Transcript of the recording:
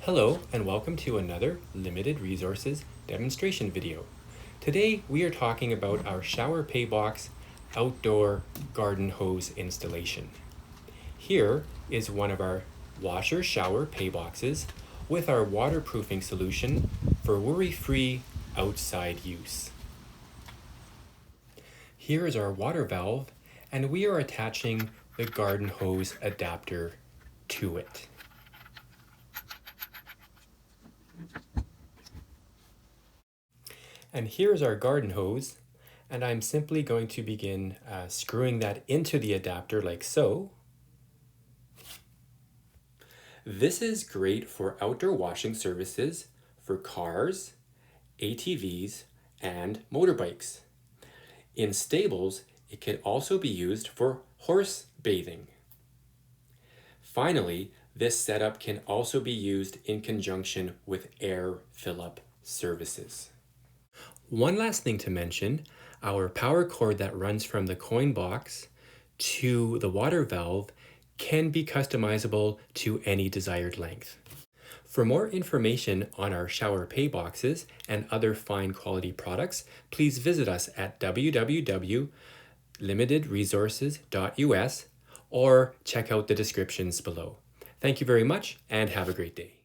Hello and welcome to another Limited Resources demonstration video. Today we are talking about our Shower Paybox outdoor garden hose installation. Here is one of our washer shower payboxes with our waterproofing solution for worry-free outside use. Here is our water valve, and we are attaching the garden hose adapter to it. And here's our garden hose, and I'm simply going to begin screwing that into the adapter like so. This is great for outdoor washing services for cars, ATVs, and motorbikes. In stables, it can also be used for horse bathing. Finally, this setup can also be used in conjunction with air fill-up services. One last thing to mention, our power cord that runs from the coin box to the water valve can be customizable to any desired length. For more information on our shower pay boxes and other fine quality products, please visit us at www.limitedresources.us or check out the descriptions below. Thank you very much and have a great day.